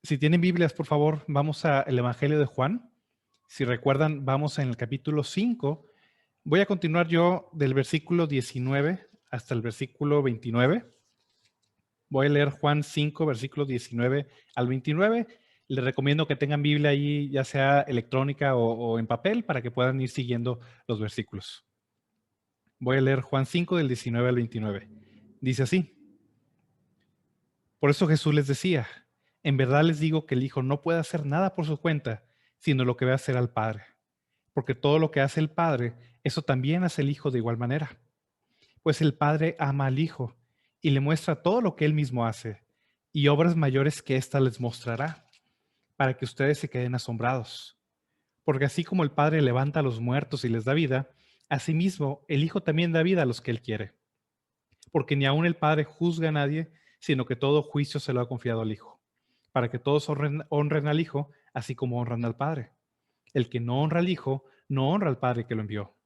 Si tienen Biblias, por favor, vamos al Evangelio de Juan. Si recuerdan, vamos en el capítulo 5. Voy a continuar yo del versículo 19 hasta el versículo 29. Voy a leer Juan 5, versículos 19 al 29. Les recomiendo que tengan Biblia ahí, ya sea electrónica o en papel, para que puedan ir siguiendo los versículos. Voy a leer Juan 5, del 19 al 29. Dice así: Por eso Jesús les decía, en verdad les digo que el Hijo no puede hacer nada por su cuenta, sino lo que ve hacer al Padre. Porque todo lo que hace el Padre, eso también hace el Hijo de igual manera. Pues el Padre ama al Hijo y le muestra todo lo que él mismo hace, y obras mayores que ésta les mostrará, para que ustedes se queden asombrados. Porque así como el Padre levanta a los muertos y les da vida, asimismo el Hijo también da vida a los que él quiere. Porque ni aun el Padre juzga a nadie, sino que todo juicio se lo ha confiado al Hijo, para que todos honren al Hijo, así como honran al Padre. El que no honra al Hijo, no honra al Padre que lo envió.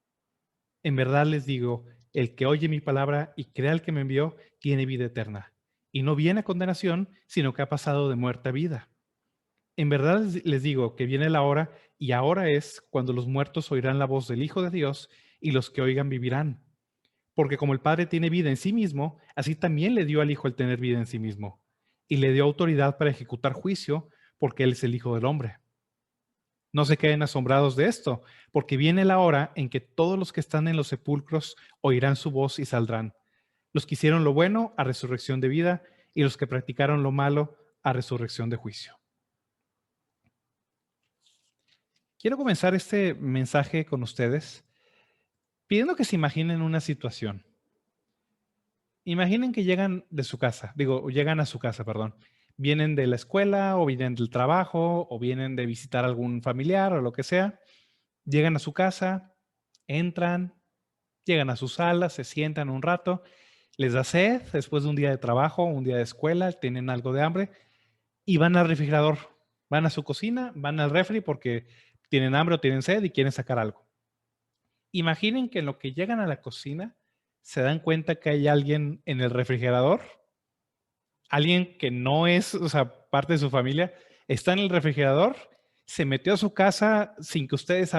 En verdad les digo, el que oye mi palabra y crea al que me envió, tiene vida eterna, y no viene a condenación, sino que ha pasado de muerte a vida. En verdad les digo que viene la hora, y ahora es, cuando los muertos oirán la voz del Hijo de Dios, y los que oigan vivirán. Porque como el Padre tiene vida en sí mismo, así también le dio al Hijo el tener vida en sí mismo, y le dio autoridad para ejecutar juicio, porque Él es el Hijo del Hombre. No se queden asombrados de esto, porque viene la hora en que todos los que están en los sepulcros oirán su voz y saldrán. Los que hicieron lo bueno a resurrección de vida, y los que practicaron lo malo a resurrección de juicio. Quiero comenzar este mensaje con ustedes pidiendo que se imaginen una situación. Imaginen que llegan de su casa, llegan a su casa, perdón. Vienen de la escuela o vienen del trabajo o vienen de visitar a algún familiar o lo que sea. Llegan a su casa, entran, llegan a su sala, se sientan un rato, les da sed después de un día de trabajo, un día de escuela, tienen algo de hambre y van al refrigerador, van a su cocina, van al refri porque tienen hambre o tienen sed y quieren sacar algo. Imaginen que en lo que llegan a la cocina se dan cuenta que hay alguien en el refrigerador, alguien que no es, parte de su familia, está en el refrigerador, se metió a su casa sin que ustedes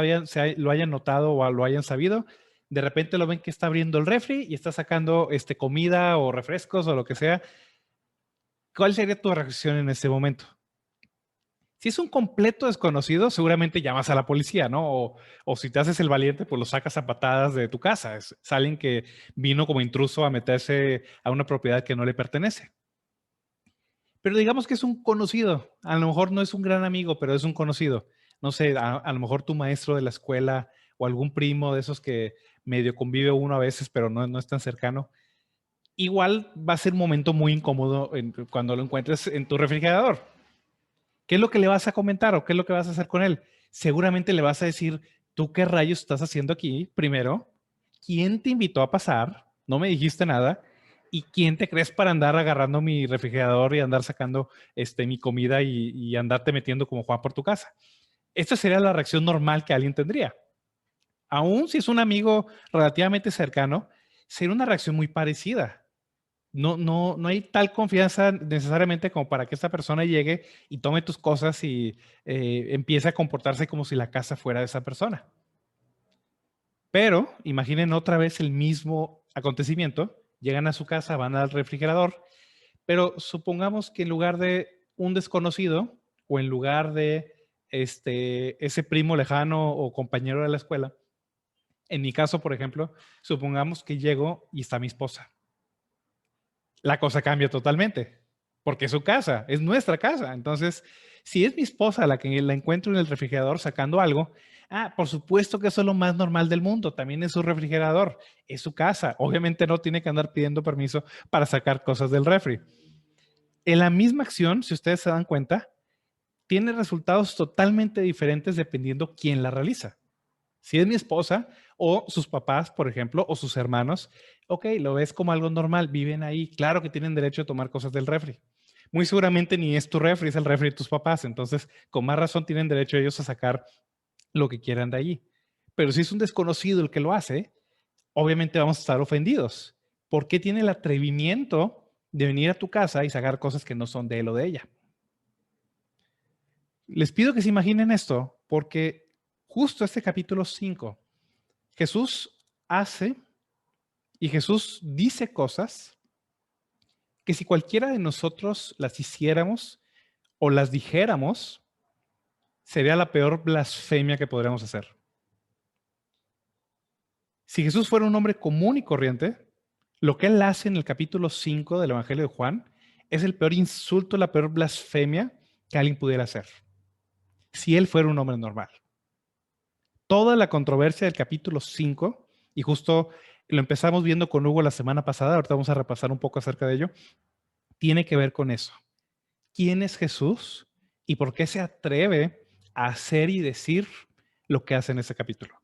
lo hayan notado o lo hayan sabido. De repente lo ven que está abriendo el refri y está sacando comida o refrescos o lo que sea. ¿Cuál sería tu reacción en ese momento? Si es un completo desconocido, seguramente llamas a la policía, ¿no? O si te haces el valiente, pues lo sacas a patadas de tu casa. Es alguien que vino como intruso a meterse a una propiedad que no le pertenece. Pero digamos que es un conocido. A lo mejor no es un gran amigo, pero es un conocido. No sé, a lo mejor tu maestro de la escuela o algún primo de esos que medio convive uno a veces, pero no es tan cercano. Igual va a ser un momento muy incómodo cuando lo encuentres en tu refrigerador. ¿Qué es lo que le vas a comentar o qué es lo que vas a hacer con él? Seguramente le vas a decir, ¿tú qué rayos estás haciendo aquí? Primero, ¿quién te invitó a pasar? No me dijiste nada. ¿Y quién te crees para andar agarrando mi refrigerador y andar sacando mi comida y andarte metiendo como Juan por tu casa? Esta sería la reacción normal que alguien tendría. Aún si es un amigo relativamente cercano, sería una reacción muy parecida. No hay tal confianza necesariamente como para que esta persona llegue y tome tus cosas y empiece a comportarse como si la casa fuera de esa persona. Pero imaginen otra vez el mismo acontecimiento. Llegan a su casa, van al refrigerador, pero supongamos que en lugar de un desconocido o en lugar de ese primo lejano o compañero de la escuela, en mi caso, por ejemplo, supongamos que llego y está mi esposa. La cosa cambia totalmente, porque es su casa, es nuestra casa. Entonces, si es mi esposa la que la encuentro en el refrigerador sacando algo, por supuesto que eso es lo más normal del mundo, también es su refrigerador, es su casa. Obviamente no tiene que andar pidiendo permiso para sacar cosas del refri. En la misma acción, si ustedes se dan cuenta, tiene resultados totalmente diferentes dependiendo quién la realiza. Si es mi esposa o sus papás, por ejemplo, o sus hermanos, ok, lo ves como algo normal, viven ahí, claro que tienen derecho a tomar cosas del refri. Muy seguramente ni es tu refri, es el refri de tus papás, entonces con más razón tienen derecho ellos a sacar lo que quieran de allí. Pero si es un desconocido el que lo hace, obviamente vamos a estar ofendidos. ¿Por qué tiene el atrevimiento de venir a tu casa y sacar cosas que no son de él o de ella? Les pido que se imaginen esto, porque justo este capítulo 5, Jesús hace y Jesús dice cosas que si cualquiera de nosotros las hiciéramos o las dijéramos, sería la peor blasfemia que podríamos hacer. Si Jesús fuera un hombre común y corriente, lo que él hace en el capítulo 5 del Evangelio de Juan es el peor insulto, la peor blasfemia que alguien pudiera hacer. Si él fuera un hombre normal. Toda la controversia del capítulo 5, y justo lo empezamos viendo con Hugo la semana pasada, ahorita vamos a repasar un poco acerca de ello, tiene que ver con eso. ¿Quién es Jesús y por qué se atreve a hacer y decir lo que hace en ese capítulo?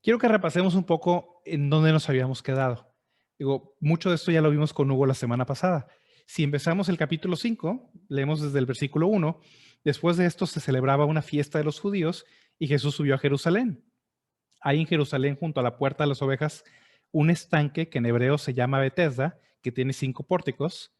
Quiero que repasemos un poco en dónde nos habíamos quedado. Digo, mucho de esto ya lo vimos con Hugo la semana pasada. Si empezamos el capítulo 5, leemos desde el versículo 1, después de esto se celebraba una fiesta de los judíos y Jesús subió a Jerusalén. Hay en Jerusalén, junto a la puerta de las ovejas, un estanque que en hebreo se llama Betesda, que tiene 5 pórticos.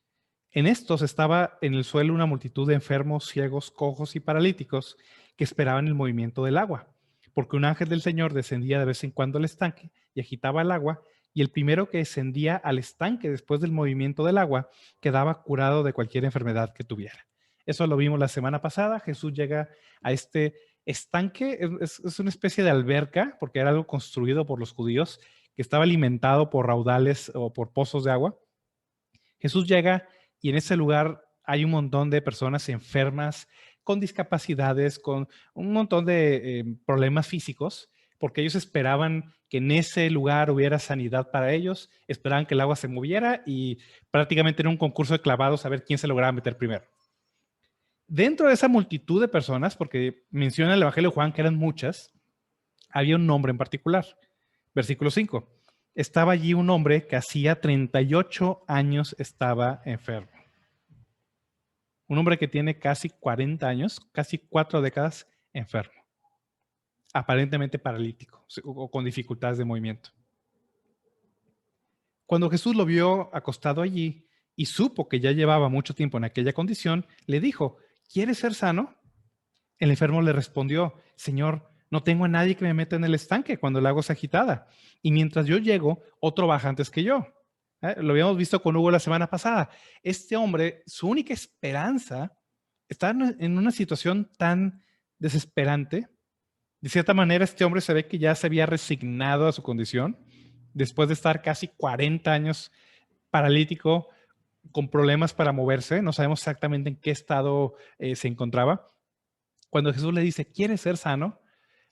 En estos estaba en el suelo una multitud de enfermos, ciegos, cojos y paralíticos que esperaban el movimiento del agua, porque un ángel del Señor descendía de vez en cuando al estanque y agitaba el agua, y el primero que descendía al estanque después del movimiento del agua quedaba curado de cualquier enfermedad que tuviera. Eso lo vimos la semana pasada. Jesús llega a este estanque, es una especie de alberca, porque era algo construido por los judíos, que estaba alimentado por raudales o por pozos de agua. Jesús llega y en ese lugar hay un montón de personas enfermas, con discapacidades, con un montón de problemas físicos, porque ellos esperaban que en ese lugar hubiera sanidad para ellos, esperaban que el agua se moviera y prácticamente era un concurso de clavados a ver quién se lograba meter primero. Dentro de esa multitud de personas, porque menciona el Evangelio de Juan que eran muchas, había un nombre en particular. Versículo 5. Estaba allí un hombre que hacía 38 años estaba enfermo. Un hombre que tiene casi 40 años, casi 4 décadas enfermo. Aparentemente paralítico o con dificultades de movimiento. Cuando Jesús lo vio acostado allí y supo que ya llevaba mucho tiempo en aquella condición, le dijo, ¿quieres ser sano? El enfermo le respondió, Señor, no tengo a nadie que me meta en el estanque cuando el agua es agitada. Y mientras yo llego, otro baja antes que yo. Lo habíamos visto con Hugo la semana pasada. Este hombre, su única esperanza, está en una situación tan desesperante. De cierta manera, este hombre se ve que ya se había resignado a su condición, después de estar casi 40 años paralítico, con problemas para moverse. No sabemos exactamente en qué estado se encontraba. Cuando Jesús le dice, ¿quieres ser sano?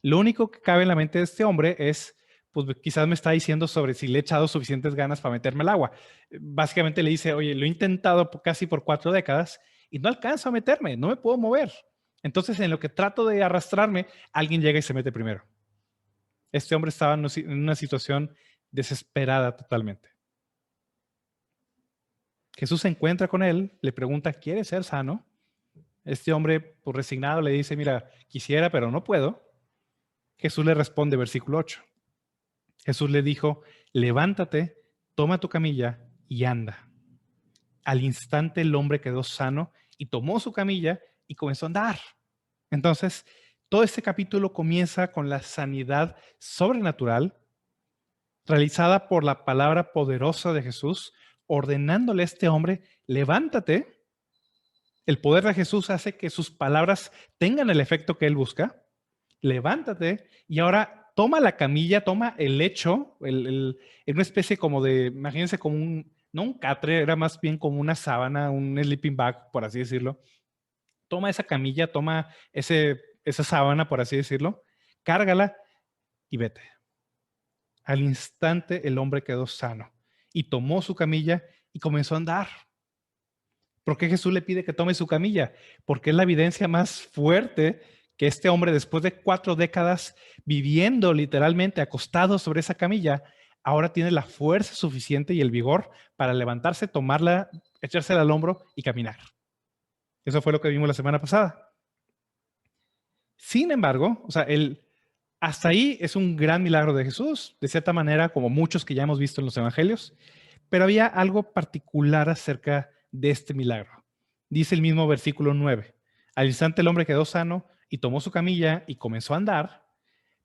Lo único que cabe en la mente de este hombre es, pues quizás me está diciendo sobre si le he echado suficientes ganas para meterme al agua. Básicamente le dice, oye, lo he intentado casi por 4 décadas y no alcanzo a meterme, no me puedo mover. Entonces, en lo que trato de arrastrarme, alguien llega y se mete primero. Este hombre estaba en una situación desesperada totalmente. Jesús se encuentra con él, le pregunta, ¿quieres ser sano? Este hombre, pues resignado, le dice, mira, quisiera, pero no puedo. Jesús le responde, versículo 8. Jesús le dijo, levántate, toma tu camilla y anda. Al instante el hombre quedó sano y tomó su camilla y comenzó a andar. Entonces, todo este capítulo comienza con la sanidad sobrenatural realizada por la palabra poderosa de Jesús, ordenándole a este hombre, levántate. El poder de Jesús hace que sus palabras tengan el efecto que él busca. Levántate y ahora toma la camilla, toma el lecho, en una especie como de, imagínense como no un catre, era más bien como una sábana, un sleeping bag, por así decirlo. Toma esa camilla, toma esa sábana, por así decirlo, cárgala y vete. Al instante el hombre quedó sano y tomó su camilla y comenzó a andar. ¿Por qué Jesús le pide que tome su camilla? Porque es la evidencia más fuerte que este hombre, después de 4 décadas viviendo literalmente acostado sobre esa camilla, ahora tiene la fuerza suficiente y el vigor para levantarse, tomarla, echársela al hombro y caminar. Eso fue lo que vimos la semana pasada. Sin embargo, hasta ahí es un gran milagro de Jesús, de cierta manera, como muchos que ya hemos visto en los evangelios, pero había algo particular acerca de este milagro. Dice el mismo versículo 9. Al instante el hombre quedó sano y tomó su camilla y comenzó a andar,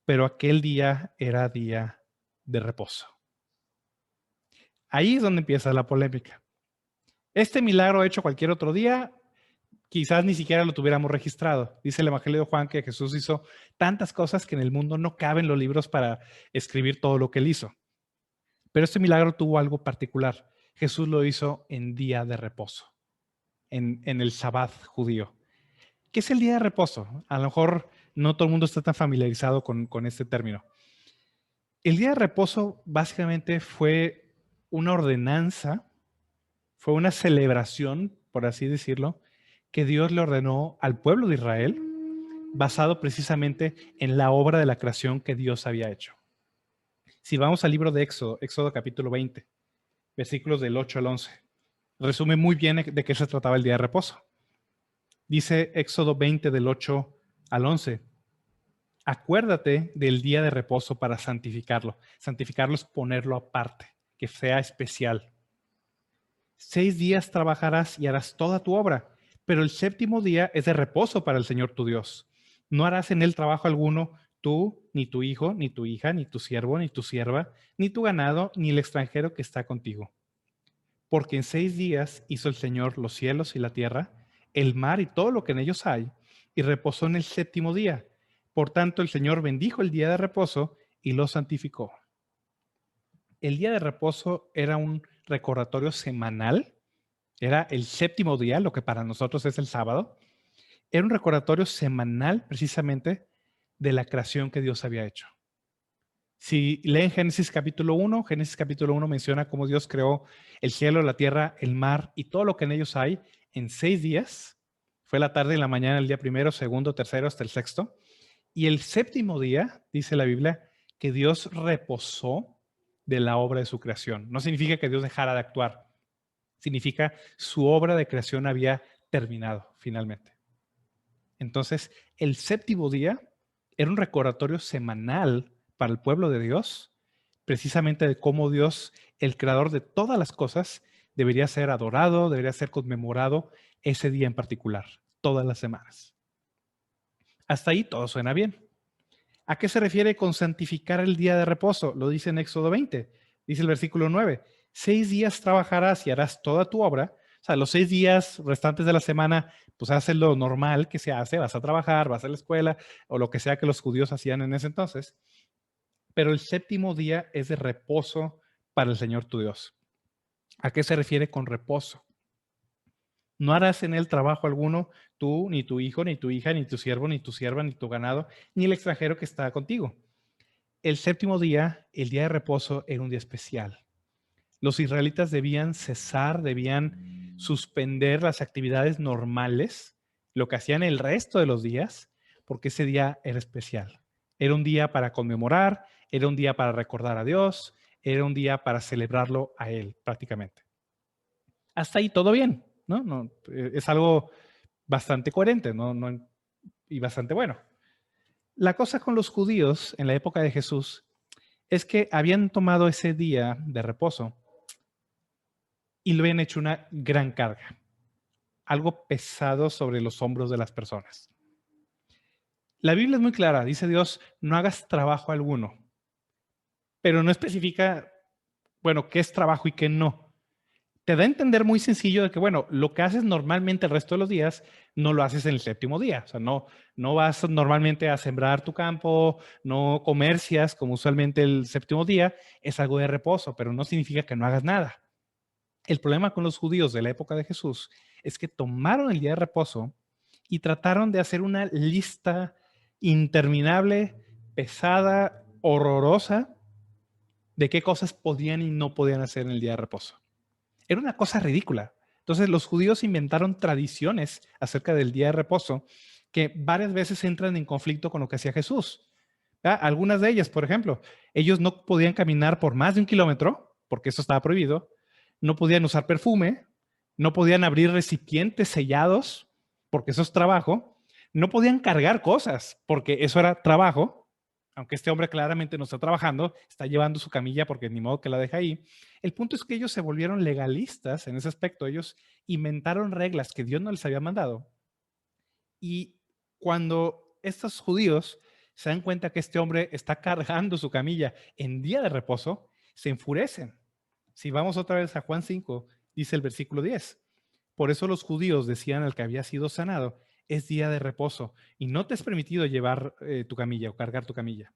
pero aquel día era día de reposo. Ahí es donde empieza la polémica. Este milagro hecho cualquier otro día, quizás ni siquiera lo tuviéramos registrado. Dice el Evangelio de Juan que Jesús hizo tantas cosas que en el mundo no caben los libros para escribir todo lo que él hizo. Pero este milagro tuvo algo particular. Jesús lo hizo en día de reposo, en el Sabbat judío. ¿Qué es el día de reposo? A lo mejor no todo el mundo está tan familiarizado con este término. El día de reposo básicamente fue una ordenanza, fue una celebración, por así decirlo, que Dios le ordenó al pueblo de Israel, basado precisamente en la obra de la creación que Dios había hecho. Si vamos al libro de Éxodo, Éxodo capítulo 20, versículos del 8 al 11, resume muy bien de qué se trataba el día de reposo. Dice Éxodo 20 del 8 al 11. Acuérdate del día de reposo para santificarlo. Santificarlo es ponerlo aparte, que sea especial. 6 días trabajarás y harás toda tu obra, pero el séptimo día es de reposo para el Señor tu Dios. No harás en él trabajo alguno, tú, ni tu hijo, ni tu hija, ni tu siervo, ni tu sierva, ni tu ganado, ni el extranjero que está contigo. Porque en 6 días hizo el Señor los cielos y la tierra, el mar y todo lo que en ellos hay, y reposó en el séptimo día. Por tanto, el Señor bendijo el día de reposo y lo santificó. El día de reposo era un recordatorio semanal, era el séptimo día, lo que para nosotros es el sábado. Era un recordatorio semanal precisamente de la creación que Dios había hecho. Si leen Génesis capítulo 1, Génesis capítulo 1 menciona cómo Dios creó el cielo, la tierra, el mar y todo lo que en ellos hay en 6 días. Fue la tarde y la mañana, el día primero, segundo, tercero, hasta el sexto. Y el séptimo día, dice la Biblia, que Dios reposó de la obra de su creación. No significa que Dios dejara de actuar. Significa su obra de creación había terminado finalmente. Entonces, el séptimo día era un recordatorio semanal para el pueblo de Dios, precisamente de cómo Dios, el creador de todas las cosas, debería ser adorado, debería ser conmemorado ese día en particular, todas las semanas. Hasta ahí todo suena bien. ¿A qué se refiere con santificar el día de reposo? Lo dice en Éxodo 20, dice el versículo 9, 6 días trabajarás y harás toda tu obra. O sea, los 6 días restantes de la semana, pues haces lo normal que se hace, vas a trabajar, vas a la escuela o lo que sea que los judíos hacían en ese entonces. Pero el séptimo día es de reposo para el Señor tu Dios. ¿A qué se refiere con reposo? No harás en él trabajo alguno, tú, ni tu hijo, ni tu hija, ni tu siervo, ni tu sierva, ni tu ganado, ni el extranjero que está contigo. El séptimo día, el día de reposo, era un día especial. Los israelitas debían cesar, debían suspender las actividades normales, lo que hacían el resto de los días, porque ese día era especial. Era un día para conmemorar, era un día para recordar a Dios, era un día para celebrarlo a Él, prácticamente. Hasta ahí todo bien, ¿no? Es algo bastante coherente, y bastante bueno. La cosa con los judíos en la época de Jesús es que habían tomado ese día de reposo y lo habían hecho una gran carga, algo pesado sobre los hombros de las personas. La Biblia es muy clara, dice Dios, no hagas trabajo alguno, pero no especifica, bueno, qué es trabajo y qué no. Te da a entender muy sencillo de que, bueno, lo que haces normalmente el resto de los días, no lo haces en el séptimo día. O sea, no vas normalmente a sembrar tu campo, no comercias como usualmente el séptimo día, es algo de reposo, pero no significa que no hagas nada. El problema con los judíos de la época de Jesús es que tomaron el día de reposo y trataron de hacer una lista interminable, pesada, horrorosa, de qué cosas podían y no podían hacer en el día de reposo. Era una cosa ridícula. Entonces los judíos inventaron tradiciones acerca del día de reposo que varias veces entran en conflicto con lo que hacía Jesús. Algunas de ellas, por ejemplo, ellos no podían caminar por más de 1 kilómetro, porque eso estaba prohibido, no podían usar perfume, no podían abrir recipientes sellados, porque eso es trabajo, no podían cargar cosas, porque eso era trabajo, aunque este hombre claramente no está trabajando, está llevando su camilla porque ni modo que la deja ahí. El punto es que ellos se volvieron legalistas en ese aspecto, ellos inventaron reglas que Dios no les había mandado Y cuando estos judíos se dan cuenta que este hombre está cargando su camilla en día de reposo, se enfurecen. Si vamos otra vez a Juan 5, dice el versículo 10. Por eso los judíos decían al que había sido sanado, es día de reposo y no te es permitido llevar tu camilla o cargar tu camilla.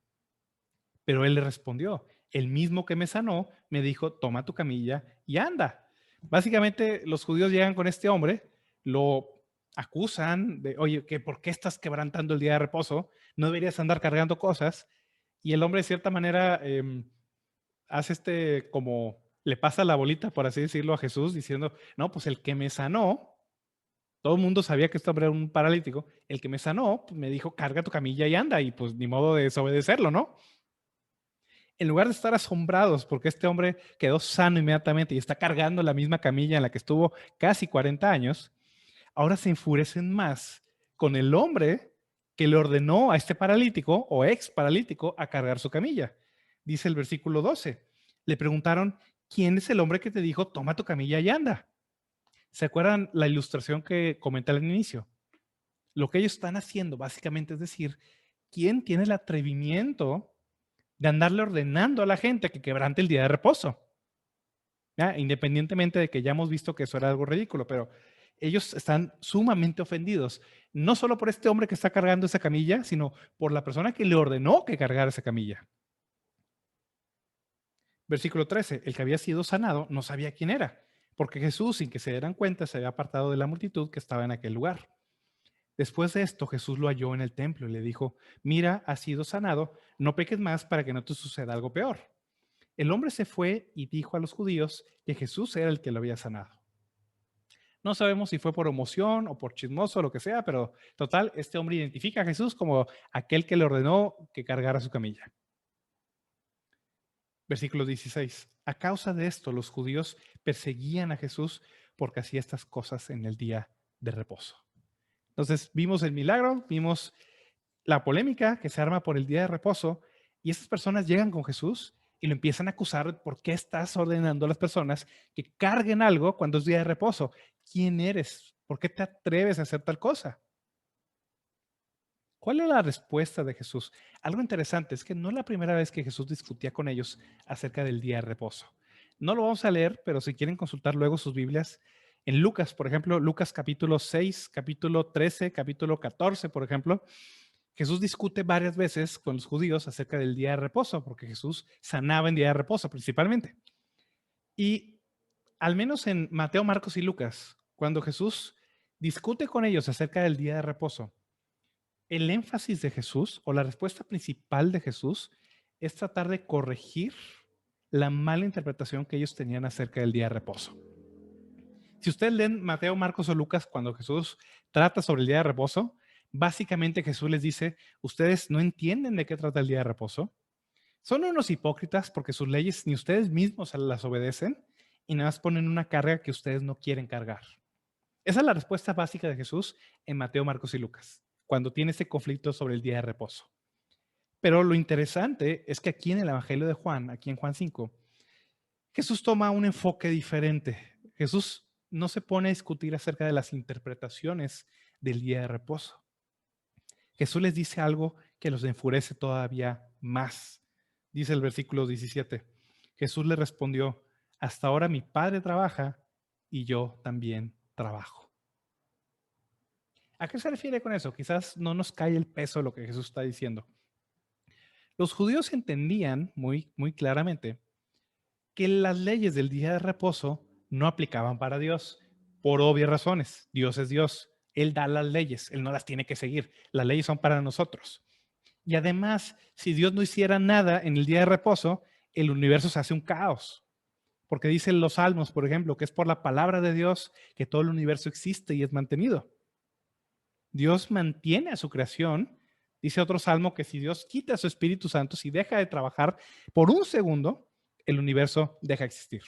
Pero él le respondió, el mismo que me sanó me dijo, toma tu camilla y anda. Básicamente los judíos llegan con este hombre, lo acusan de, oye, que ¿por qué estás quebrantando el día de reposo? No deberías andar cargando cosas. Y el hombre de cierta manera hace como, le pasa la bolita, por así decirlo, a Jesús, diciendo, no, pues el que me sanó, todo el mundo sabía que este hombre era un paralítico, el que me sanó, pues, me dijo, carga tu camilla y anda, y pues ni modo de desobedecerlo, ¿no? En lugar de estar asombrados porque este hombre quedó sano inmediatamente y está cargando la misma camilla en la que estuvo casi 40 años, ahora se enfurecen más con el hombre que le ordenó a este paralítico o ex paralítico a cargar su camilla. Dice el versículo 12. Le preguntaron, ¿quién es el hombre que te dijo, toma tu camilla y anda? ¿Se acuerdan la ilustración que comenté al inicio? Lo que ellos están haciendo básicamente es decir, ¿quién tiene el atrevimiento de andarle ordenando a la gente que quebrante el día de reposo? ¿Ya? Independientemente de que ya hemos visto que eso era algo ridículo, pero ellos están sumamente ofendidos, no solo por este hombre que está cargando esa camilla, sino por la persona que le ordenó que cargara esa camilla. Versículo 13, el que había sido sanado no sabía quién era, porque Jesús, sin que se dieran cuenta, se había apartado de la multitud que estaba en aquel lugar. Después de esto, Jesús lo halló en el templo y le dijo, mira, has sido sanado, no peques más para que no te suceda algo peor. El hombre se fue y dijo a los judíos que Jesús era el que lo había sanado. No sabemos si fue por emoción o por chismoso o lo que sea, pero total, este hombre identifica a Jesús como aquel que le ordenó que cargara su camilla. Versículo 16. A causa de esto, los judíos perseguían a Jesús porque hacía estas cosas en el día de reposo. Entonces, vimos el milagro, vimos la polémica que se arma por el día de reposo y estas personas llegan con Jesús y lo empiezan a acusar por qué estás ordenando a las personas que carguen algo cuando es día de reposo. ¿Quién eres? ¿Por qué te atreves a hacer tal cosa? ¿Cuál es la respuesta de Jesús? Algo interesante es que no es la primera vez que Jesús discutía con ellos acerca del día de reposo. No lo vamos a leer, pero si quieren consultar luego sus Biblias, en Lucas, por ejemplo, Lucas capítulo 6, capítulo 13, capítulo 14, por ejemplo, Jesús discute varias veces con los judíos acerca del día de reposo, porque Jesús sanaba en día de reposo principalmente. Y al menos en Mateo, Marcos y Lucas, cuando Jesús discute con ellos acerca del día de reposo, el énfasis de Jesús o la respuesta principal de Jesús es tratar de corregir la mala interpretación que ellos tenían acerca del día de reposo. Si ustedes leen Mateo, Marcos o Lucas, cuando Jesús trata sobre el día de reposo, básicamente Jesús les dice, ustedes no entienden de qué trata el día de reposo. Son unos hipócritas porque sus leyes ni ustedes mismos las obedecen y nada más ponen una carga que ustedes no quieren cargar. Esa es la respuesta básica de Jesús en Mateo, Marcos y Lucas, cuando tiene ese conflicto sobre el día de reposo. Pero lo interesante es que aquí en el Evangelio de Juan, aquí en Juan 5, Jesús toma un enfoque diferente. Jesús no se pone a discutir acerca de las interpretaciones del día de reposo. Jesús les dice algo que los enfurece todavía más. Dice el versículo 17. Jesús le respondió, hasta ahora mi Padre trabaja y yo también trabajo. ¿A qué se refiere con eso? Quizás no nos cae el peso de lo que Jesús está diciendo. Los judíos entendían muy claramente que las leyes del día de reposo no aplicaban para Dios por obvias razones. Dios es Dios. Él da las leyes, Él no las tiene que seguir. Las leyes son para nosotros. Y además, si Dios no hiciera nada en el día de reposo, el universo se hace un caos. Porque dicen los salmos, por ejemplo, que es por la palabra de Dios que todo el universo existe y es mantenido. Dios mantiene a su creación. Dice otro salmo que si Dios quita su Espíritu Santo, si deja de trabajar por un segundo, el universo deja de existir.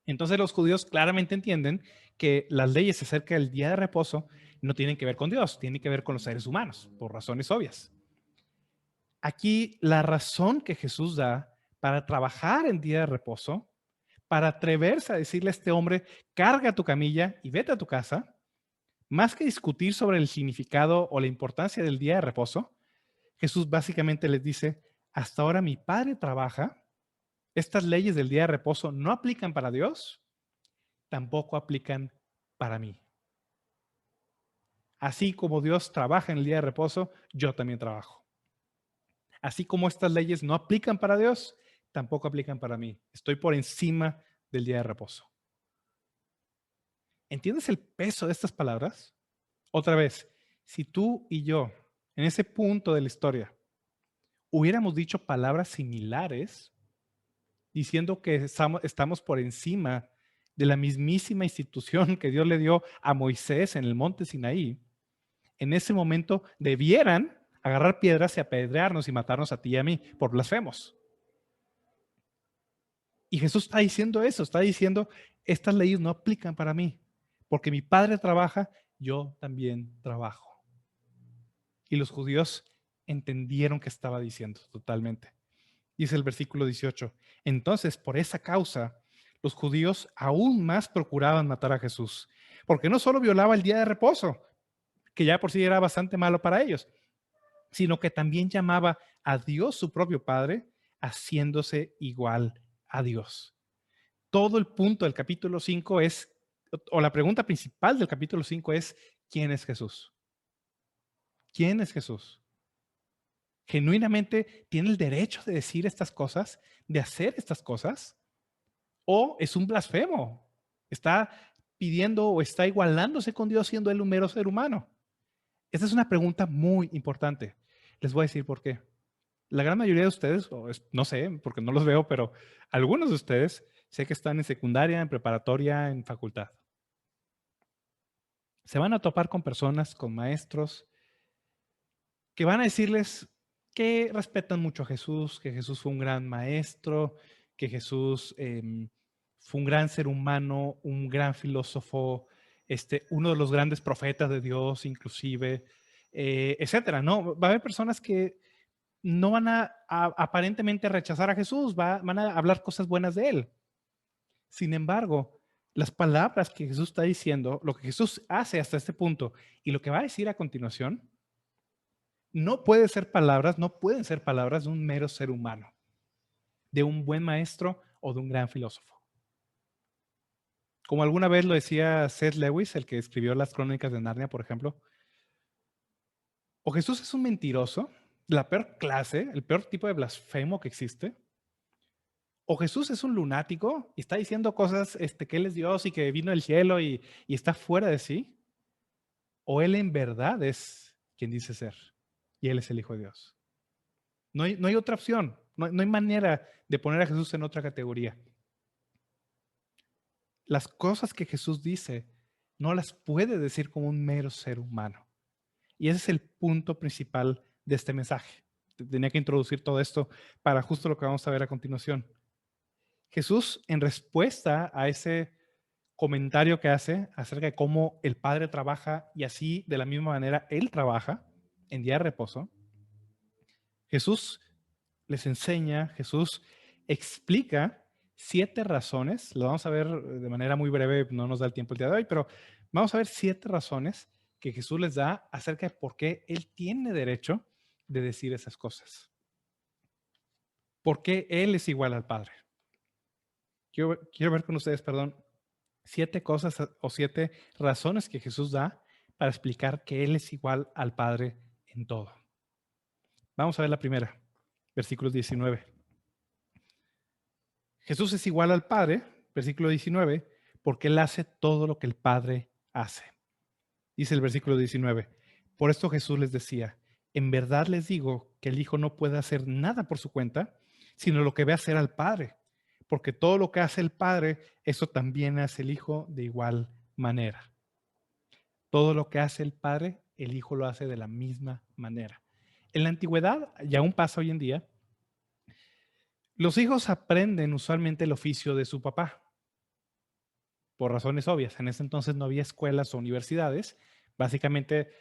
Entonces los judíos claramente entienden que las leyes acerca del día de reposo no tienen que ver con Dios, tienen que ver con los seres humanos, por razones obvias. Aquí la razón que Jesús da para trabajar en día de reposo, para atreverse a decirle a este hombre, carga tu camilla y vete a tu casa, Más que discutir sobre el significado o la importancia del día de reposo, Jesús básicamente les dice, hasta ahora mi Padre trabaja, estas leyes del día de reposo no aplican para Dios, tampoco aplican para mí. Así como Dios trabaja en el día de reposo, yo también trabajo. Así como estas leyes no aplican para Dios, tampoco aplican para mí. Estoy por encima del día de reposo. ¿Entiendes el peso de estas palabras? Otra vez, si tú y yo, en ese punto de la historia, hubiéramos dicho palabras similares, diciendo que estamos por encima de la mismísima institución que Dios le dio a Moisés en el monte Sinaí, en ese momento debieran agarrar piedras y apedrearnos y matarnos a ti y a mí por blasfemos. Y Jesús está diciendo eso, está diciendo, estas leyes no aplican para mí, porque mi Padre trabaja, yo también trabajo. Y los judíos entendieron que estaba diciendo totalmente. Dice el versículo 18. Entonces, por esa causa, los judíos aún más procuraban matar a Jesús, porque no solo violaba el día de reposo, que ya por sí era bastante malo para ellos, sino que también llamaba a Dios su propio Padre, haciéndose igual a Dios. Todo el punto del capítulo 5 es, o la pregunta principal del capítulo 5 es, ¿quién es Jesús? ¿Quién es Jesús? ¿Genuinamente tiene el derecho de decir estas cosas, de hacer estas cosas? ¿O es un blasfemo? ¿Está pidiendo o está igualándose con Dios siendo él un mero ser humano? Esta es una pregunta muy importante. Les voy a decir por qué. La gran mayoría de ustedes, no sé, porque no los veo, pero algunos de ustedes sé que están en secundaria, en preparatoria, en facultad. Se van a topar con personas, con maestros, que van a decirles que respetan mucho a Jesús, que Jesús fue un gran maestro, que Jesús fue un gran ser humano, un gran filósofo, uno de los grandes profetas de Dios, inclusive, etcétera, ¿no? Va a haber personas que no van a aparentemente rechazar a Jesús, van a hablar cosas buenas de él. Sin embargo, las palabras que Jesús está diciendo, lo que Jesús hace hasta este punto y lo que va a decir a continuación, no pueden ser palabras de un mero ser humano, de un buen maestro o de un gran filósofo. Como alguna vez lo decía Seth Lewis, el que escribió las Crónicas de Narnia, por ejemplo, o Jesús es un mentiroso, la peor clase, el peor tipo de blasfemo que existe, o Jesús es un lunático y está diciendo cosas que Él es Dios y que vino del cielo y está fuera de sí, o Él en verdad es quien dice ser y Él es el Hijo de Dios. No hay otra opción, no hay manera de poner a Jesús en otra categoría. Las cosas que Jesús dice no las puede decir como un mero ser humano. Y ese es el punto principal de este mensaje. Tenía que introducir todo esto para justo lo que vamos a ver a continuación. Jesús, en respuesta a ese comentario que hace acerca de cómo el Padre trabaja y así de la misma manera Él trabaja en día de reposo, Jesús les enseña, Jesús explica 7 razones, lo vamos a ver de manera muy breve, no nos da el tiempo el día de hoy, pero vamos a ver 7 razones que Jesús les da acerca de por qué Él tiene derecho de decir esas cosas. ¿Por qué Él es igual al Padre? Quiero ver con ustedes, 7 cosas o 7 razones que Jesús da para explicar que Él es igual al Padre en todo. Vamos a ver la primera, versículo 19. Jesús es igual al Padre, versículo 19, porque Él hace todo lo que el Padre hace. Dice el versículo 19, por esto Jesús les decía, en verdad les digo que el Hijo no puede hacer nada por su cuenta, sino lo que ve hacer al Padre, porque todo lo que hace el Padre, eso también hace el Hijo de igual manera. Todo lo que hace el Padre, el Hijo lo hace de la misma manera. En la antigüedad, y aún pasa hoy en día, los hijos aprenden usualmente el oficio de su papá, por razones obvias. En ese entonces no había escuelas o universidades. Básicamente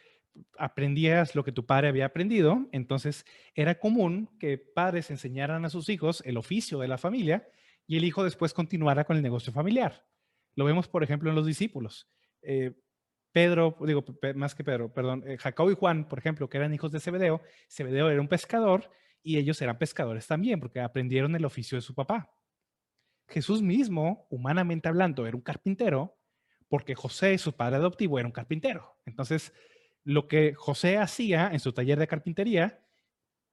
aprendías lo que tu padre había aprendido. Entonces era común que padres enseñaran a sus hijos el oficio de la familia y el hijo después continuara con el negocio familiar. Lo vemos, por ejemplo, en los discípulos. Pedro, digo, más que Pedro, perdón, Jacobo y Juan, por ejemplo, que eran hijos de Zebedeo, Zebedeo era un pescador y ellos eran pescadores también, porque aprendieron el oficio de su papá. Jesús mismo, humanamente hablando, era un carpintero, porque José, su padre adoptivo, era un carpintero. Entonces, lo que José hacía en su taller de carpintería,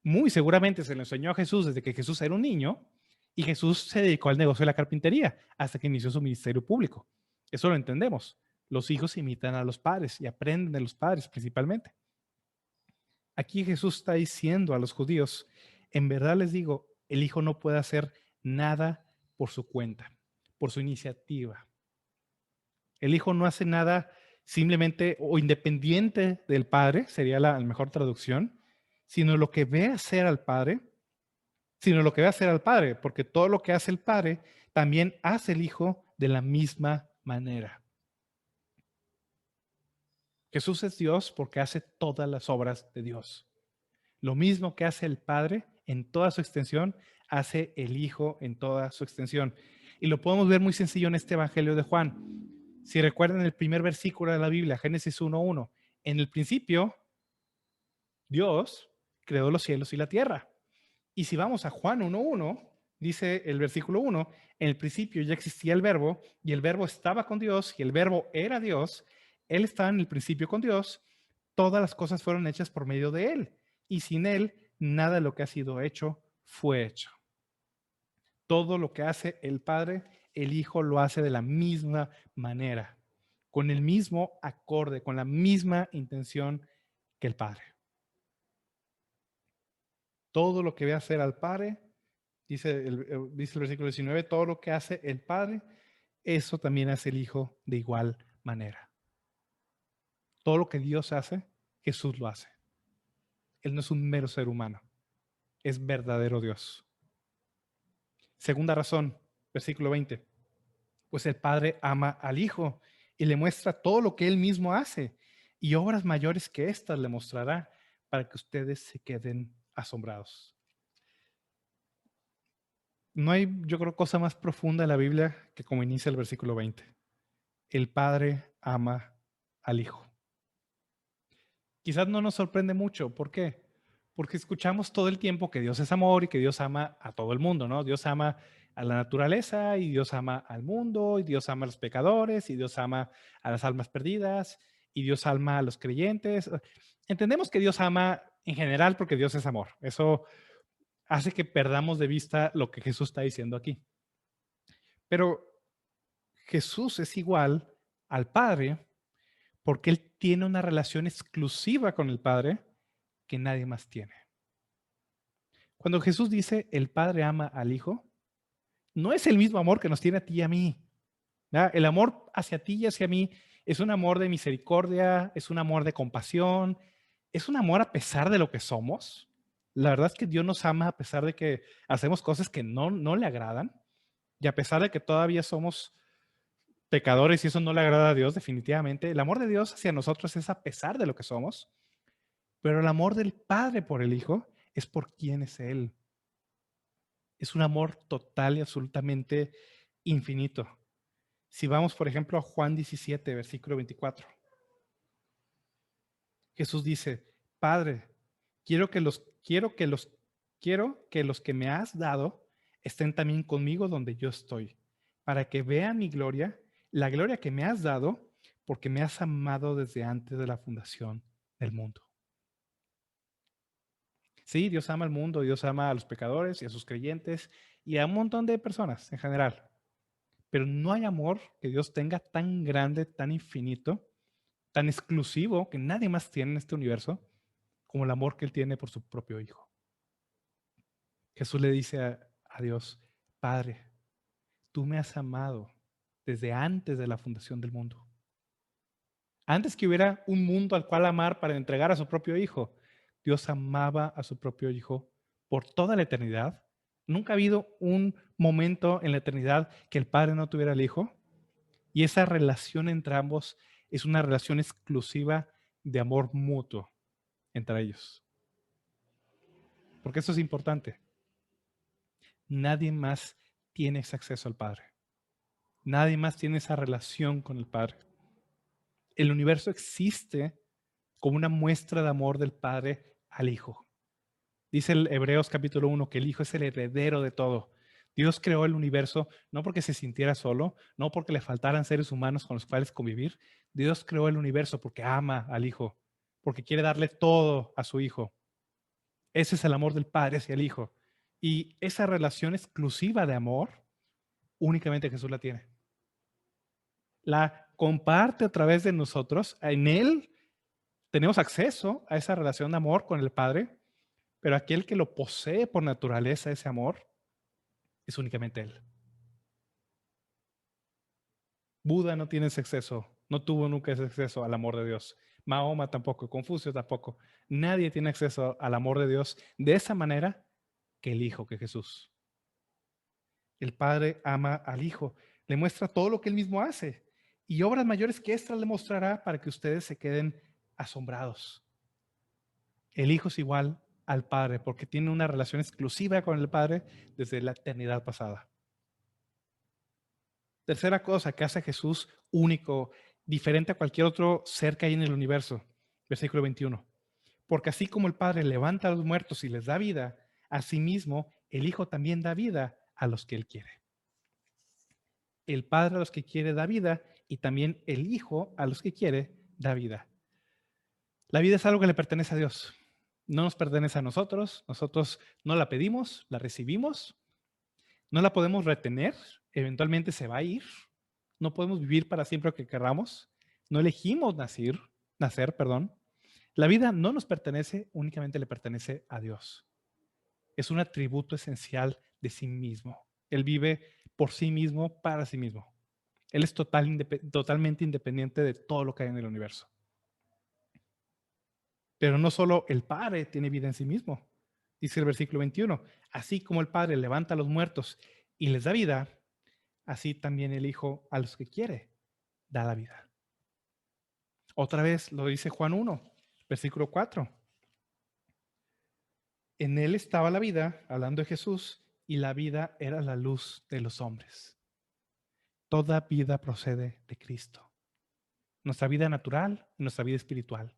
muy seguramente se lo enseñó a Jesús desde que Jesús era un niño, y Jesús se dedicó al negocio de la carpintería hasta que inició su ministerio público. Eso lo entendemos. Los hijos imitan a los padres y aprenden de los padres principalmente. Aquí Jesús está diciendo a los judíos, en verdad les digo, el hijo no puede hacer nada por su cuenta, por su iniciativa. El hijo no hace nada simplemente o independiente del padre, sería la mejor traducción, sino lo que ve hacer al padre, porque todo lo que hace el padre también hace el hijo de la misma manera. Jesús es Dios porque hace todas las obras de Dios. Lo mismo que hace el Padre en toda su extensión, hace el Hijo en toda su extensión. Y lo podemos ver muy sencillo en este Evangelio de Juan. Si recuerdan el primer versículo de la Biblia, Génesis 1:1, en el principio, Dios creó los cielos y la tierra. Y si vamos a Juan 1:1, dice el versículo 1, en el principio ya existía el verbo y el verbo estaba con Dios y el verbo era Dios. Él estaba en el principio con Dios. Todas las cosas fueron hechas por medio de Él y sin Él nada de lo que ha sido hecho fue hecho. Todo lo que hace el Padre, el Hijo lo hace de la misma manera, con el mismo acorde, con la misma intención que el Padre. Todo lo que ve hacer al Padre, dice el versículo 19, todo lo que hace el Padre, eso también hace el Hijo de igual manera. Todo lo que Dios hace, Jesús lo hace. Él no es un mero ser humano, es verdadero Dios. Segunda razón, versículo 20. Pues el Padre ama al Hijo y le muestra todo lo que Él mismo hace, y obras mayores que éstas le mostrará para que ustedes se queden asombrados. No hay, yo creo, cosa más profunda en la Biblia que como inicia el versículo 20. El Padre ama al Hijo. Quizás no nos sorprende mucho. ¿Por qué? Porque escuchamos todo el tiempo que Dios es amor y que Dios ama a todo el mundo, ¿no? Dios ama a la naturaleza y Dios ama al mundo y Dios ama a los pecadores y Dios ama a las almas perdidas y Dios ama a los creyentes. Entendemos que Dios ama en general porque Dios es amor. Eso hace que perdamos de vista lo que Jesús está diciendo aquí. Pero Jesús es igual al Padre porque Él tiene una relación exclusiva con el Padre que nadie más tiene. Cuando Jesús dice el Padre ama al Hijo, no es el mismo amor que nos tiene a ti y a mí. ¿Verdad? El amor hacia ti y hacia mí es un amor de misericordia, es un amor de compasión, es un amor a pesar de lo que somos. La verdad es que Dios nos ama a pesar de que hacemos cosas que no le agradan y a pesar de que todavía somos pecadores y eso no le agrada a Dios definitivamente. El amor de Dios hacia nosotros es a pesar de lo que somos, pero el amor del Padre por el Hijo es por quién es Él. Es un amor total y absolutamente infinito. Si vamos, por ejemplo, a Juan 17, versículo 24. Jesús dice, Padre, quiero que los que me has dado estén también conmigo donde yo estoy, para que vean mi gloria, la gloria que me has dado, porque me has amado desde antes de la fundación del mundo. Sí, Dios ama al mundo, Dios ama a los pecadores y a sus creyentes y a un montón de personas en general. Pero no hay amor que Dios tenga tan grande, tan infinito, tan exclusivo, que nadie más tiene en este universo, como el amor que Él tiene por su propio Hijo. Jesús le dice a Dios, Padre, tú me has amado desde antes de la fundación del mundo. Antes que hubiera un mundo al cual amar para entregar a su propio Hijo, Dios amaba a su propio Hijo por toda la eternidad. Nunca ha habido un momento en la eternidad que el Padre no tuviera al Hijo. Y esa relación entre ambos es una relación exclusiva de amor mutuo entre ellos. Porque eso es importante. Nadie más tiene ese acceso al Padre. Nadie más tiene esa relación con el Padre. El universo existe como una muestra de amor del Padre al Hijo. Dice el Hebreos capítulo 1 que el Hijo es el heredero de todo. Dios creó el universo no porque se sintiera solo, no porque le faltaran seres humanos con los cuales convivir. Dios creó el universo porque ama al Hijo, porque quiere darle todo a su Hijo. Ese es el amor del Padre hacia el Hijo. Y esa relación exclusiva de amor, únicamente Jesús la tiene. La comparte a través de nosotros. En Él tenemos acceso a esa relación de amor con el Padre, pero aquel que lo posee por naturaleza, ese amor, es únicamente Él. Buda no tiene ese acceso, no tuvo nunca ese acceso al amor de Dios. Mahoma tampoco, Confucio tampoco. Nadie tiene acceso al amor de Dios de esa manera que el Hijo, que Jesús. El Padre ama al Hijo, le muestra todo lo que Él mismo hace y obras mayores que estas le mostrará para que ustedes se queden asombrados. El Hijo es igual al Padre porque tiene una relación exclusiva con el Padre desde la eternidad pasada. Tercera cosa que hace a Jesús único, diferente a cualquier otro ser que hay en el universo. Versículo 21. Porque así como el Padre levanta a los muertos y les da vida, asimismo el Hijo también da vida a los que Él quiere. El Padre a los que quiere da vida y también el Hijo a los que quiere da vida. La vida es algo que le pertenece a Dios. No nos pertenece a nosotros. Nosotros no la pedimos, la recibimos. No la podemos retener. Eventualmente se va a ir. No podemos vivir para siempre lo que queramos. No elegimos nacer, perdón. La vida no nos pertenece, únicamente le pertenece a Dios. Es un atributo esencial de sí mismo. Él vive por sí mismo, para sí mismo. Él es totalmente independiente de todo lo que hay en el universo. Pero no solo el Padre tiene vida en sí mismo. Dice el versículo 21, así como el Padre levanta a los muertos y les da vida, así también el Hijo a los que quiere da la vida. Otra vez lo dice Juan 1, versículo 4. En él estaba la vida, hablando de Jesús, y la vida era la luz de los hombres. Toda vida procede de Cristo. Nuestra vida natural y nuestra vida espiritual.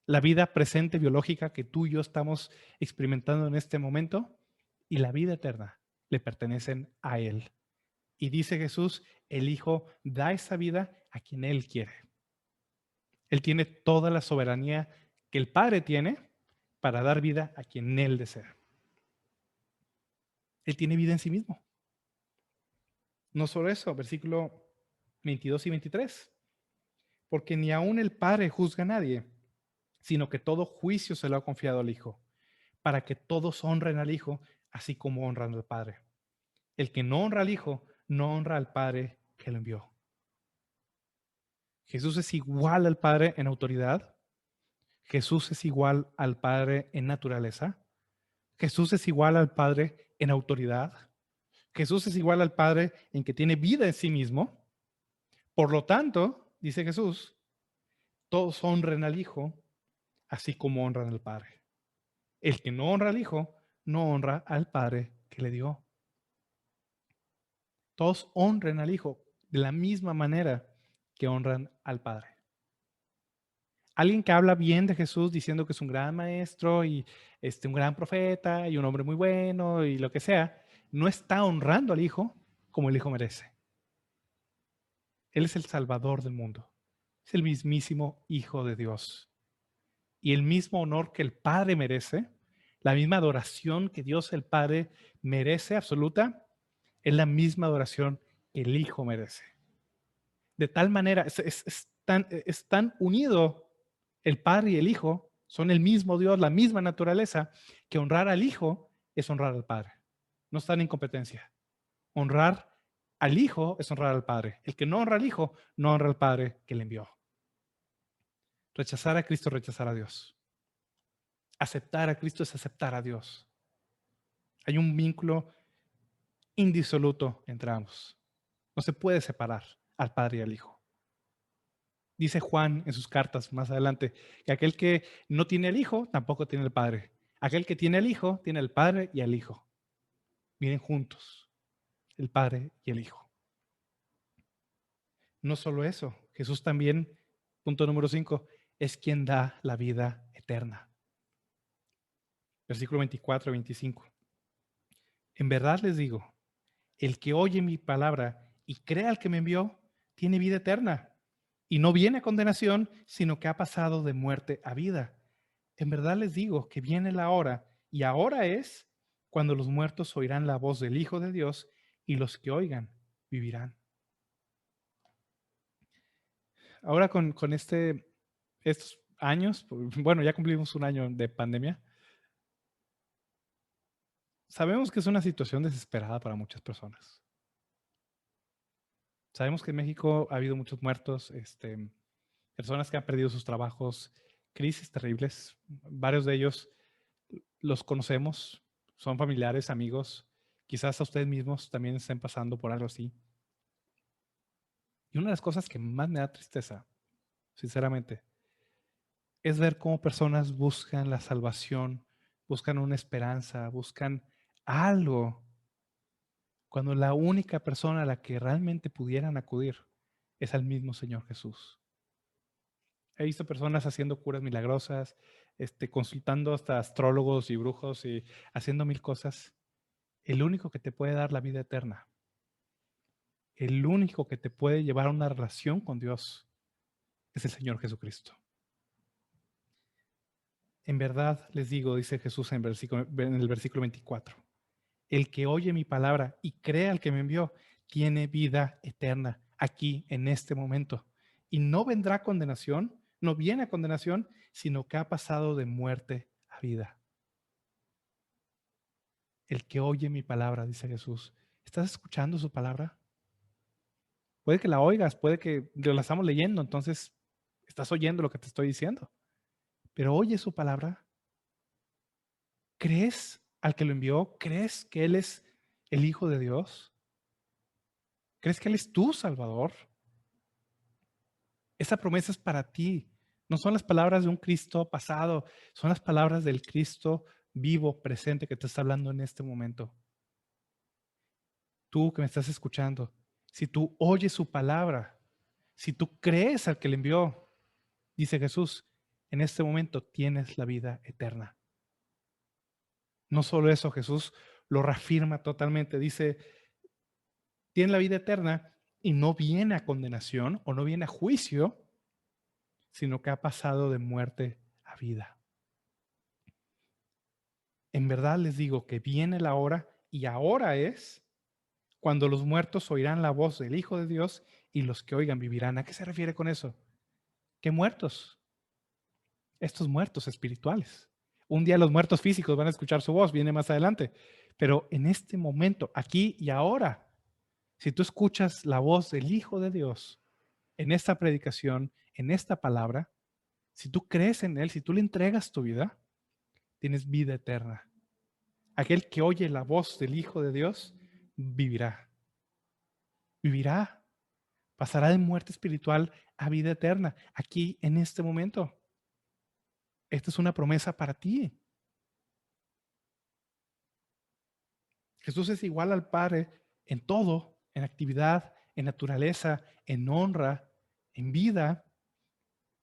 La vida presente biológica que tú y yo estamos experimentando en este momento y la vida eterna le pertenecen a Él. Y dice Jesús, el Hijo da esa vida a quien Él quiere. Él tiene toda la soberanía que el Padre tiene para dar vida a quien Él desea. Él tiene vida en sí mismo. No solo eso, versículo 22 y 23. Porque ni aun el Padre juzga a nadie, sino que todo juicio se lo ha confiado al Hijo, para que todos honren al Hijo, así como honran al Padre. El que no honra al Hijo, no honra al Padre que lo envió. Jesús es igual al Padre en autoridad. Jesús es igual al Padre en naturaleza. Jesús es igual al Padre en autoridad. Jesús es igual al Padre en que tiene vida en sí mismo. Por lo tanto, dice Jesús, todos honren al Hijo, así como honran al Padre. El que no honra al Hijo, no honra al Padre que le dio. Todos honren al Hijo de la misma manera que honran al Padre. Alguien que habla bien de Jesús diciendo que es un gran maestro y un gran profeta y un hombre muy bueno y lo que sea, no está honrando al Hijo como el Hijo merece. Él es el Salvador del mundo. Es el mismísimo Hijo de Dios. Y el mismo honor que el Padre merece, la misma adoración que Dios el Padre merece absoluta, es la misma adoración que el Hijo merece. De tal manera, es tan unido el Padre y el Hijo, son el mismo Dios, la misma naturaleza, que honrar al Hijo es honrar al Padre. No están en competencia. Honrar al Hijo es honrar al Padre. El que no honra al Hijo, no honra al Padre que le envió. Rechazar a Cristo es rechazar a Dios. Aceptar a Cristo es aceptar a Dios. Hay un vínculo indisoluto entre ambos. No se puede separar al Padre y al Hijo. Dice Juan en sus cartas más adelante que aquel que no tiene el Hijo tampoco tiene el Padre. Aquel que tiene el Hijo tiene el Padre y el Hijo. Vienen juntos, el Padre y el Hijo. No solo eso, Jesús también Punto número 5, es quien da la vida eterna. Versículo 24 y 25. En verdad les digo, el que oye mi palabra y cree al que me envió, tiene vida eterna y no viene a condenación, sino que ha pasado de muerte a vida. En verdad les digo que viene la hora, y ahora es, cuando los muertos oirán la voz del Hijo de Dios, y los que oigan vivirán. Ahora con estos años, bueno, ya cumplimos un año de pandemia, sabemos que es una situación desesperada para muchas personas. Sabemos que en México ha habido muchos muertos, personas que han perdido sus trabajos, crisis terribles. Varios de ellos los conocemos, son familiares, amigos. Quizás a ustedes mismos también estén pasando por algo así. Y una de las cosas que más me da tristeza, sinceramente, es ver cómo personas buscan la salvación, buscan una esperanza, buscan algo, cuando la única persona a la que realmente pudieran acudir es al mismo Señor Jesús. He visto personas haciendo curas milagrosas, consultando hasta astrólogos y brujos y haciendo mil cosas. El único que te puede dar la vida eterna, el único que te puede llevar a una relación con Dios es el Señor Jesucristo. En verdad les digo, dice Jesús en el versículo 24, el que oye mi palabra y cree al que me envió, tiene vida eterna aquí en este momento. Y no vendrá a condenación, no viene a condenación, sino que ha pasado de muerte a vida. El que oye mi palabra, dice Jesús. ¿Estás escuchando su palabra? Puede que la oigas, puede que la estamos leyendo, entonces estás oyendo lo que te estoy diciendo. Pero oye su palabra. ¿Crees al que lo envió? ¿Crees que Él es el Hijo de Dios? ¿Crees que Él es tu Salvador? Esa promesa es para ti. No son las palabras de un Cristo pasado, son las palabras del Cristo vivo, presente, que te está hablando en este momento. Tú que me estás escuchando, si tú oyes su palabra, si tú crees al que le envió, dice Jesús, en este momento tienes la vida eterna. No solo eso, Jesús lo reafirma totalmente. Dice, tienes la vida eterna y no viene a condenación o no viene a juicio, sino que ha pasado de muerte a vida. En verdad les digo que viene la hora y ahora es cuando los muertos oirán la voz del Hijo de Dios y los que oigan vivirán. ¿A qué se refiere con eso? ¿Qué muertos? Estos muertos espirituales. Un día los muertos físicos van a escuchar su voz, viene más adelante. Pero en este momento, aquí y ahora, si tú escuchas la voz del Hijo de Dios en esta predicación, en esta palabra, si tú crees en Él, si tú le entregas tu vida, tienes vida eterna. Aquel que oye la voz del Hijo de Dios vivirá. Vivirá. Pasará de muerte espiritual a vida eterna, aquí en este momento. Esta es una promesa para ti. Jesús es igual al Padre en todo, en actividad, en naturaleza, en honra, en vida.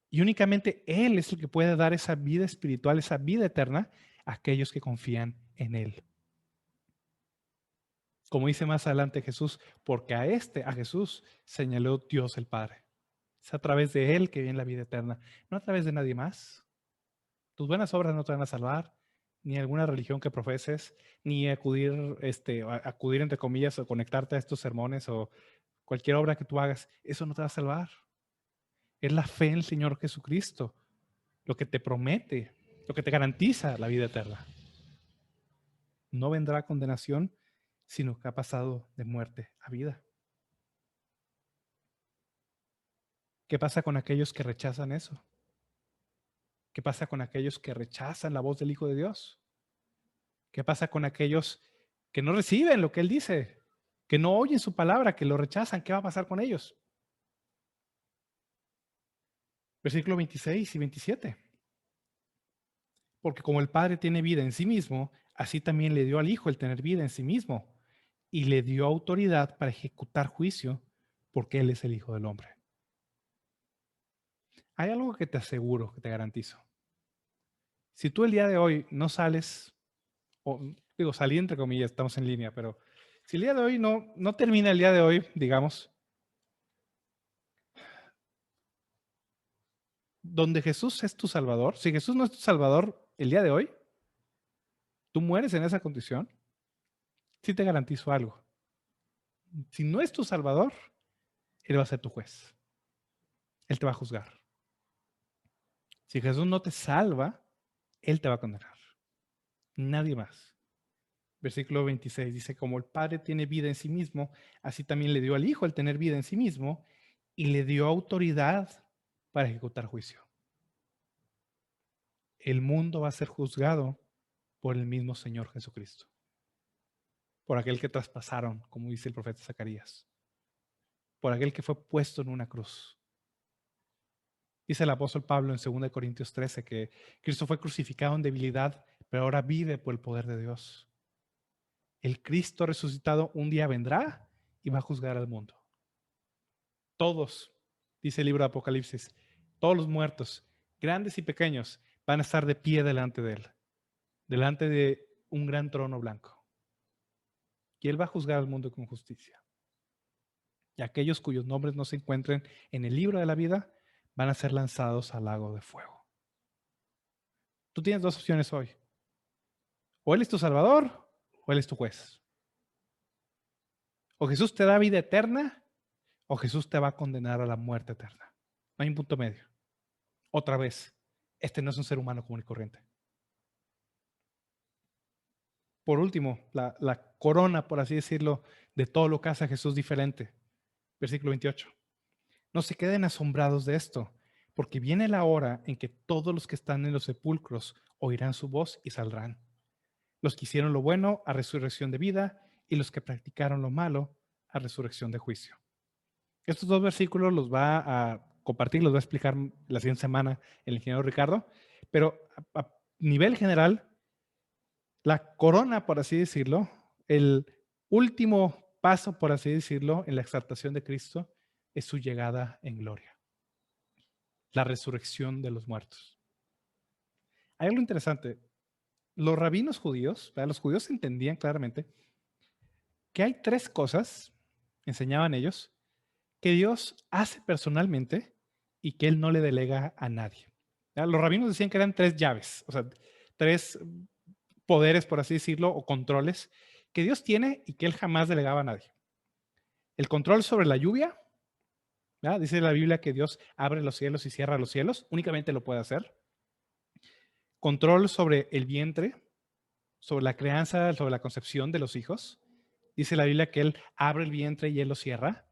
Y únicamente Él es el que puede dar esa vida espiritual, esa vida eterna a aquellos que confían en Él. Como dice más adelante Jesús, porque a Jesús, señaló Dios el Padre. Es a través de Él que viene la vida eterna, no a través de nadie más. Tus buenas obras no te van a salvar, ni alguna religión que profeses, ni acudir entre comillas o conectarte a estos sermones o cualquier obra que tú hagas. Eso no te va a salvar. Es la fe en el Señor Jesucristo lo que te promete, lo que te garantiza la vida eterna. No vendrá condenación, sino que ha pasado de muerte a vida. ¿Qué pasa con aquellos que rechazan eso? ¿Qué pasa con aquellos que rechazan la voz del Hijo de Dios? ¿Qué pasa con aquellos que no reciben lo que Él dice? Que no oyen su palabra, que lo rechazan. ¿Qué va a pasar con ellos? Versículo 26 y 27. Porque como el Padre tiene vida en sí mismo, así también le dio al Hijo el tener vida en sí mismo y le dio autoridad para ejecutar juicio porque Él es el Hijo del Hombre. Hay algo que te aseguro, que te garantizo. Si tú el día de hoy no sales, o digo, salí entre comillas, estamos en línea, pero si el día de hoy no termina el día de hoy, digamos, donde Jesús es tu Salvador, si Jesús no es tu Salvador el día de hoy, tú mueres en esa condición, sí te garantizo algo. Si no es tu Salvador, Él va a ser tu juez. Él te va a juzgar. Si Jesús no te salva, Él te va a condenar. Nadie más. Versículo 26 dice, como el Padre tiene vida en sí mismo, así también le dio al Hijo el tener vida en sí mismo y le dio autoridad para ejecutar juicio. El mundo va a ser juzgado por el mismo Señor Jesucristo, por aquel que traspasaron, como dice el profeta Zacarías, por aquel que fue puesto en una cruz. Dice el apóstol Pablo en 2 Corintios 13 que Cristo fue crucificado en debilidad, pero ahora vive por el poder de Dios. El Cristo resucitado un día vendrá y va a juzgar al mundo. Todos, dice el libro de Apocalipsis, todos los muertos, grandes y pequeños, van a estar de pie delante de Él, delante de un gran trono blanco. Y Él va a juzgar al mundo con justicia. Y aquellos cuyos nombres no se encuentren en el libro de la vida van a ser lanzados al lago de fuego. Tú tienes dos opciones hoy. O Él es tu Salvador o Él es tu juez. O Jesús te da vida eterna o Jesús te va a condenar a la muerte eterna. No hay un punto medio. Otra vez, este no es un ser humano común y corriente. Por último, la corona, por así decirlo, de todo lo que hace a Jesús diferente. Versículo 28. No se queden asombrados de esto, porque viene la hora en que todos los que están en los sepulcros oirán su voz y saldrán. Los que hicieron lo bueno a resurrección de vida y los que practicaron lo malo a resurrección de juicio. Estos dos versículos los va a compartir, los va a explicar la siguiente semana el ingeniero Ricardo, pero a nivel general, la corona, por así decirlo, el último paso, por así decirlo, en la exaltación de Cristo es su llegada en gloria, la resurrección de los muertos. Hay algo interesante. Los rabinos judíos, ¿verdad? Los judíos entendían claramente que hay tres cosas, enseñaban ellos, que Dios hace personalmente y que Él no le delega a nadie. ¿Verdad? Los rabinos decían que eran tres llaves, o sea, tres poderes, por así decirlo, o controles que Dios tiene y que Él jamás delegaba a nadie. El control sobre la lluvia, ¿verdad? Dice la Biblia que Dios abre los cielos y cierra los cielos, únicamente lo puede hacer. Control sobre el vientre, sobre la crianza, sobre la concepción de los hijos. Dice la Biblia que Él abre el vientre y Él lo cierra.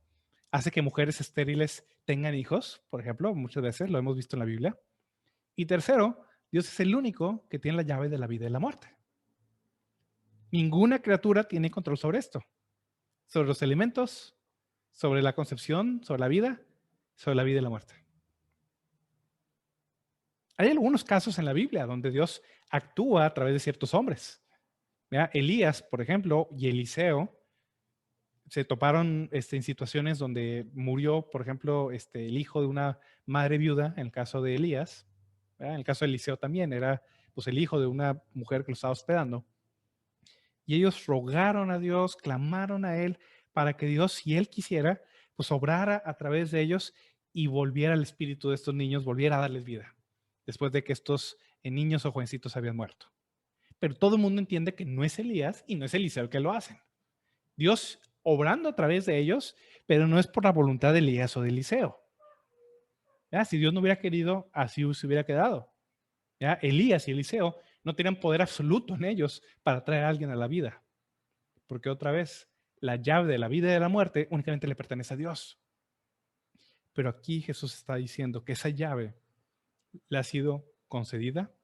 Hace que mujeres estériles tengan hijos, por ejemplo, muchas veces lo hemos visto en la Biblia. Y tercero, Dios es el único que tiene la llave de la vida y la muerte. Ninguna criatura tiene control sobre esto, sobre los alimentos, sobre la concepción, sobre la vida y la muerte. Hay algunos casos en la Biblia donde Dios actúa a través de ciertos hombres. ¿Verdad? Elías, por ejemplo, y Eliseo se toparon en situaciones donde murió, por ejemplo, el hijo de una madre viuda, en el caso de Elías. ¿Verdad? En el caso de Eliseo también era pues, el hijo de una mujer que lo estaba hospedando. Y ellos rogaron a Dios, clamaron a Él para que Dios, si Él quisiera, pues obrara a través de ellos y volviera el espíritu de estos niños, volviera a darles vida, después de que estos niños o jovencitos habían muerto. Pero todo el mundo entiende que no es Elías y no es Eliseo el que lo hacen. Dios obrando a través de ellos, pero no es por la voluntad de Elías o de Eliseo. ¿Ya? Si Dios no hubiera querido, así se hubiera quedado. ¿Ya? Elías y Eliseo no tenían poder absoluto en ellos para traer a alguien a la vida. Porque otra vez, la llave de la vida y de la muerte únicamente le pertenece a Dios. Pero aquí Jesús está diciendo que esa llave le ha sido concedida.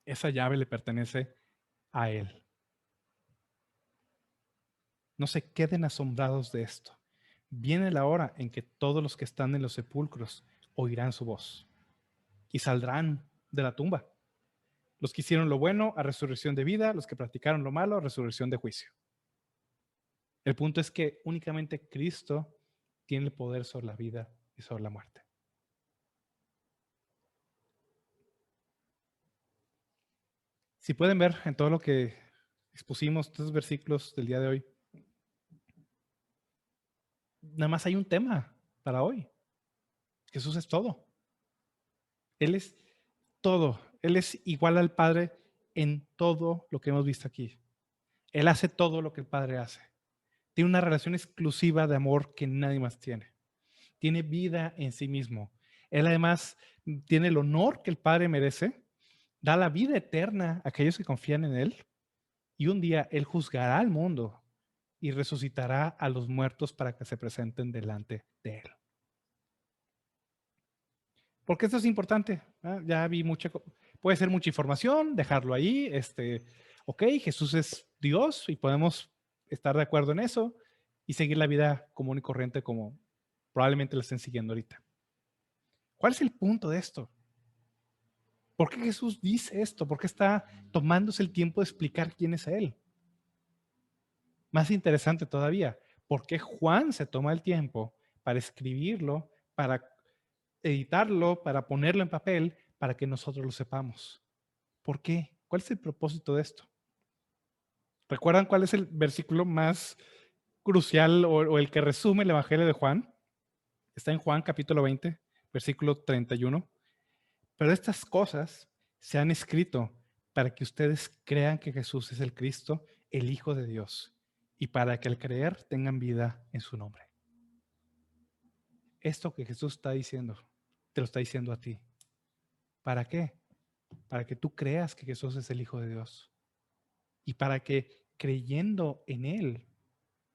Esa llave le pertenece a Él. No se queden asombrados de esto. Viene la hora en que todos los que están en los sepulcros oirán su voz y saldrán de la tumba. Los que hicieron lo bueno a resurrección de vida, los que practicaron lo malo a resurrección de juicio. El punto es que únicamente Cristo tiene el poder sobre la vida y sobre la muerte. Si pueden ver en todo lo que expusimos, estos versículos del día de hoy, nada más hay un tema para hoy. Jesús es todo. Él es todo. Él es igual al Padre en todo lo que hemos visto aquí. Él hace todo lo que el Padre hace. Tiene una relación exclusiva de amor que nadie más tiene. Tiene vida en sí mismo. Él además tiene el honor que el Padre merece, da la vida eterna a aquellos que confían en Él, y un día Él juzgará al mundo y resucitará a los muertos para que se presenten delante de Él. ¿Por qué esto es importante? Ya vi puede ser mucha información, dejarlo ahí. Ok, Jesús es Dios y podemos estar de acuerdo en eso y seguir la vida común y corriente como probablemente la estén siguiendo ahorita. ¿Cuál es el punto de esto? ¿Por qué Jesús dice esto? ¿Por qué está tomándose el tiempo de explicar quién es Él? Más interesante todavía, ¿por qué Juan se toma el tiempo para escribirlo, para editarlo, para ponerlo en papel, para que nosotros lo sepamos? ¿Por qué? ¿Cuál es el propósito de esto? ¿Recuerdan cuál es el versículo más crucial o el que resume el Evangelio de Juan? Está en Juan capítulo 20, versículo 31. Pero estas cosas se han escrito para que ustedes crean que Jesús es el Cristo, el Hijo de Dios, y para que al creer tengan vida en su nombre. Esto que Jesús está diciendo, te lo está diciendo a ti. ¿Para qué? Para que tú creas que Jesús es el Hijo de Dios y para que creyendo en Él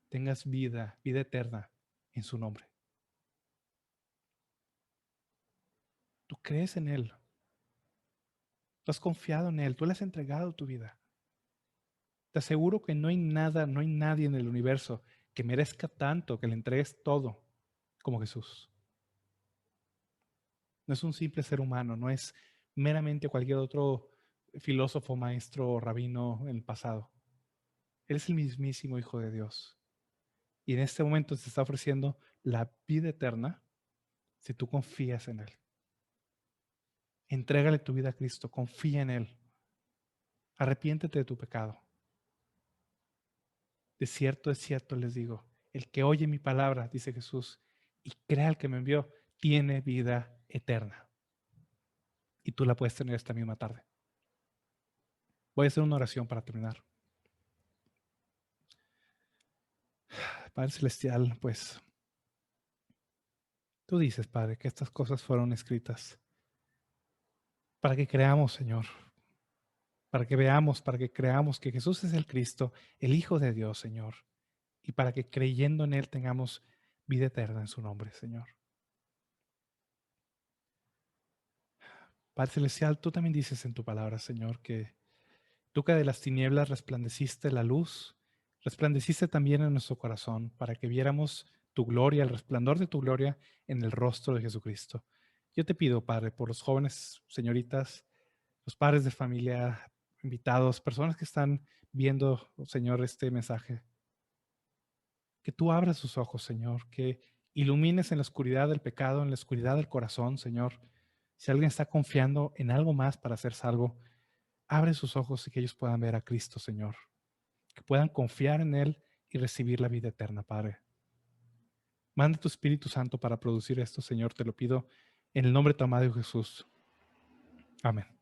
tengas vida, vida eterna en su nombre. Tú crees en Él, tú has confiado en Él, tú le has entregado tu vida. Te aseguro que no hay nada, no hay nadie en el universo que merezca tanto que le entregues todo como Jesús. No es un simple ser humano, no es meramente cualquier otro filósofo, maestro o rabino en el pasado. Él es el mismísimo Hijo de Dios. Y en este momento te está ofreciendo la vida eterna si tú confías en Él. Entrégale tu vida a Cristo, confía en Él. Arrepiéntete de tu pecado. De cierto les digo, el que oye mi palabra, dice Jesús, y crea al que me envió, tiene vida eterna. Y tú la puedes tener esta misma tarde. Voy a hacer una oración para terminar. Padre Celestial, pues tú dices, Padre, que estas cosas fueron escritas para que creamos, Señor, para que veamos, para que creamos que Jesús es el Cristo, el Hijo de Dios, Señor, y para que creyendo en Él tengamos vida eterna en su nombre, Señor. Padre Celestial, tú también dices en tu palabra, Señor, que tú que de las tinieblas resplandeciste la luz, resplandeciste también en nuestro corazón para que viéramos tu gloria, el resplandor de tu gloria en el rostro de Jesucristo. Yo te pido, Padre, por los jóvenes, señoritas, los padres de familia, invitados, personas que están viendo, Señor, este mensaje, que tú abras sus ojos, Señor, que ilumines en la oscuridad del pecado, en la oscuridad del corazón, Señor. Si alguien está confiando en algo más para hacer salvo, abre sus ojos y que ellos puedan ver a Cristo, Señor. Que puedan confiar en Él y recibir la vida eterna, Padre. Manda tu Espíritu Santo para producir esto, Señor. Te lo pido en el nombre de tu amado Jesús. Amén.